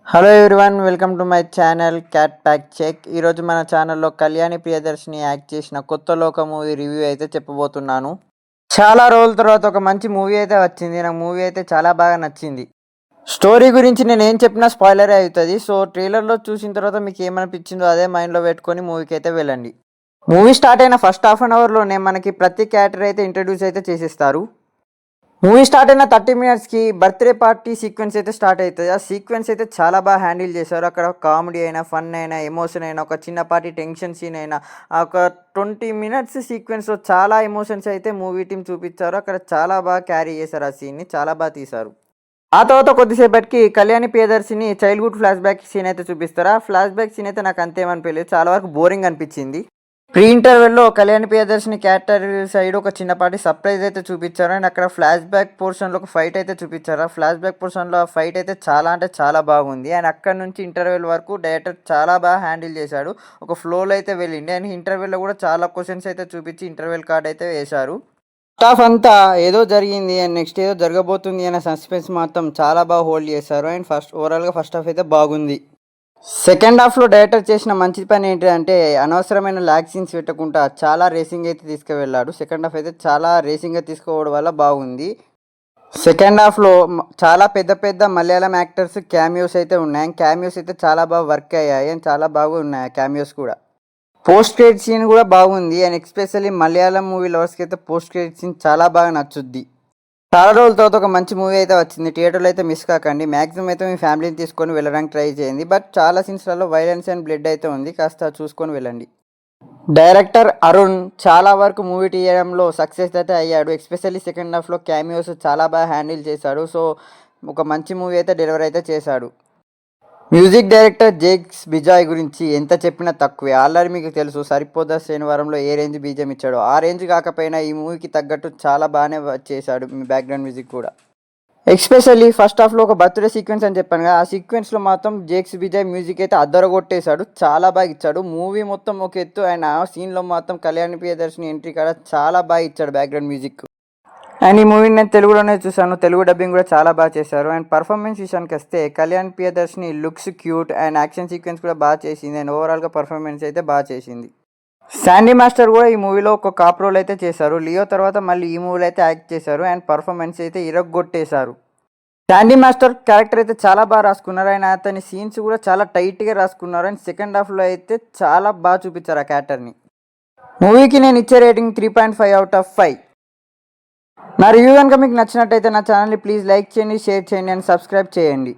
Hello everyone, welcome to my channel cat pack check. ఈరోజు మన ఛానల్లో కళ్యాణి ప్రియదర్శిని యాక్ట్ చేసిన కొత్త లోక మూవీ రివ్యూ అయితే చెప్పబోతున్నాను. చాలా రోజుల తర్వాత ఒక మంచి మూవీ అయితే వచ్చింది. నాకు మూవీ అయితే చాలా బాగా నచ్చింది. స్టోరీ గురించి నేను ఏం చెప్పినా స్పాయిలరే అవుతుంది. సో ట్రైలర్లో చూసిన తర్వాత మీకు ఏమనిపించిందో అదే మైండ్లో పెట్టుకొని మూవీకి అయితే వెళ్ళండి. మూవీ స్టార్ట్ అయిన ఫస్ట్ హాఫ్ అన్ అవర్లోనే మనకి ప్రతి క్యారెక్టర్ అయితే ఇంట్రడ్యూస్ అయితే చేసేస్తారు. మూవీ స్టార్ట్ అయిన 30 మినిట్స్కి బర్త్డే పార్టీ సీక్వెన్స్ అయితే స్టార్ట్ అవుతుంది. ఆ సీక్వెన్స్ అయితే చాలా బాగా హ్యాండిల్ చేశారు. అక్కడ కామెడీ అయినా, ఫన్ అయినా, ఎమోషన్ అయినా, ఒక చిన్నపాటి టెన్షన్ సీన్ అయినా, ఒక 20 మినిట్స్ సీక్వెన్స్లో చాలా ఎమోషన్స్ అయితే మూవీ టీం చూపించారు. అక్కడ చాలా బాగా క్యారీ చేశారు. ఆ సీన్ని చాలా బాగా తీశారు. ఆ తర్వాత కొద్దిసేపటికి Kalyani Priyadarshini childhood flashback scene అయితే చూపిస్తారు. ఆ ఫ్లాష్ బ్యాక్ సీన్ అయితే నాకు అంతేమనిపించలేదు, చాలా వరకు బోరింగ్ అనిపించింది. ప్రీ ఇంటర్వెల్లో కళ్యాణి ప్రియదర్శిని క్యారెక్టర్ సైడ్ ఒక చిన్నపాటి సర్ప్రైజ్ అయితే చూపించారు. అండ్ అక్కడ ఫ్లాష్ బ్యాక్ పోర్షన్లో ఒక ఫైట్ అయితే చూపించారు. ఆ ఫ్లాష్ బ్యాక్ పోర్షన్లో ఆ ఫైట్ అయితే చాలా అంటే చాలా బాగుంది. అండ్ అక్కడ నుంచి ఇంటర్వెల్ వరకు డైరెక్టర్ చాలా బాగా హ్యాండిల్ చేశాడు. ఒక ఫ్లోలో అయితే వెళ్ళింది. అండ్ ఇంటర్వెల్లో కూడా చాలా క్వశ్చన్స్ అయితే చూపించి ఇంటర్వెల్ కార్డ్ అయితే వేశారు. స్టాఫ్ అంతా ఏదో జరిగింది అండ్ నెక్స్ట్ ఏదో జరగబోతుంది అనే సస్పెన్స్ మాత్రం చాలా బాగా హోల్డ్ చేశారు. అండ్ ఓవరాల్గా ఫస్ట్ హాఫ్ అయితే బాగుంది. సెకండ్ హాఫ్లో డైరెక్టర్ చేసిన మంచి పని ఏంటంటే అనవసరమైన ల్యాగ్ సీన్స్ పెట్టకుండా చాలా రేసింగ్ అయితే తీసుకువెళ్ళాడు. సెకండ్ హాఫ్ అయితే చాలా రేసింగ్గా తీసుకోవడం వల్ల బాగుంది. సెకండ్ హాఫ్లో చాలా పెద్ద పెద్ద మలయాళం యాక్టర్స్ క్యామియోస్ అయితే ఉన్నాయి. క్యామియోస్ అయితే చాలా బాగా వర్క్ అయ్యాయి అండ్ చాలా బాగా ఉన్నాయి క్యామియోస్ కూడా. పోస్ట్ క్రెడిట్ సీన్ కూడా బాగుంది. అండ్ ఎస్పెషల్లీ మలయాళం మూవీ లవర్స్కి అయితే పోస్ట్ క్రెడిట్ సీన్ చాలా బాగా నచ్చుద్ది. చాలా రోజుల తర్వాత ఒక మంచి మూవీ అయితే వచ్చింది. థియేటర్లో అయితే మిస్ కాకండి. మ్యాక్సిమం అయితే మీ ఫ్యామిలీని తీసుకొని వెళ్ళడానికి ట్రై చేయండి. బట్ చాలా సీన్స్లలో వైలెన్స్ అండ్ బ్లడ్ అయితే ఉంది, కాస్త చూసుకొని వెళ్ళండి. డైరెక్టర్ అరుణ్ చాలా వరకు మూవీ తీయడంలో సక్సెస్ అయితే అయ్యాడు. ఎస్పెషల్లీ సెకండ్ హాఫ్లో క్యామియోస్ చాలా బాగా హ్యాండిల్ చేశాడు. సో ఒక మంచి మూవీ అయితే డెలివర్ అయితే చేశాడు. మ్యూజిక్ డైరెక్టర్ జేక్స్ బిజాయ్ గురించి ఎంత చెప్పినా తక్కువే. ఆల్రెడీ మీకు తెలుసు సరిపోదా శనివారంలో ఏ రేంజ్ బీజం ఇచ్చాడో. ఆ రేంజ్ కాకపోయినా ఈ మూవీకి తగ్గట్టు చాలా బాగానే చేశాడు బ్యాక్గ్రౌండ్ మ్యూజిక్ కూడా. ఎస్పెషల్లీ ఫస్ట్ హాఫ్లో ఒక బర్త్డే సీక్వెన్స్ అని చెప్పాను కదా, ఆ సీక్వెన్స్లో మాత్రం జేక్స్ బిజాయ్ మ్యూజిక్ అయితే అద్దరగొట్టేశాడు. చాలా బాగా ఇచ్చాడు. మూవీ మొత్తం ఒక ఎత్తు, ఆయన సీన్లో మాత్రం కళ్యాణి ప్రియదర్శిని ఎంట్రీ కాడ చాలా బాగా ఇచ్చాడు బ్యాక్గ్రౌండ్ మ్యూజిక్. అండ్ ఈ మూవీని నేను తెలుగులోనే చూసాను. తెలుగు డబ్బింగ్ కూడా చాలా బాగా చేశారు. అండ్ పర్ఫార్మెన్స్ విషయానికి వస్తే Kalyan Priyadarshini looks cute and action sequence కూడా బాగా చేసింది. అండ్ ఓవరాల్గా పర్ఫార్మెన్స్ అయితే బాగా చేసింది. శాండీ మాస్టర్ కూడా ఈ మూవీలో ఒక కాప్ రోల్ అయితే చేశారు. లియో తర్వాత మళ్ళీ ఈ మూవీలో అయితే యాక్ట్ చేశారు. అండ్ పర్ఫార్మెన్స్ అయితే ఇరగొట్టేశారు. శాండీ మాస్టర్ క్యారెక్టర్ అయితే చాలా బాగా రాసుకున్నారు. అండ్ అతని సీన్స్ కూడా చాలా టైట్గా రాసుకున్నారు. అండ్ సెకండ్ హాఫ్లో అయితే చాలా బాగా చూపించారు ఆ క్యారెక్టర్ని. మూవీకి నేను ఇచ్చే రేటింగ్ 3.5/5. నా రివ్యూ కనుక మీకు నచ్చినట్టయితే నా ఛానల్ని ప్లీజ్ లైక్ చేయండి, షేర్ చేయండి అండ్ సబ్స్క్రైబ్ చేయండి.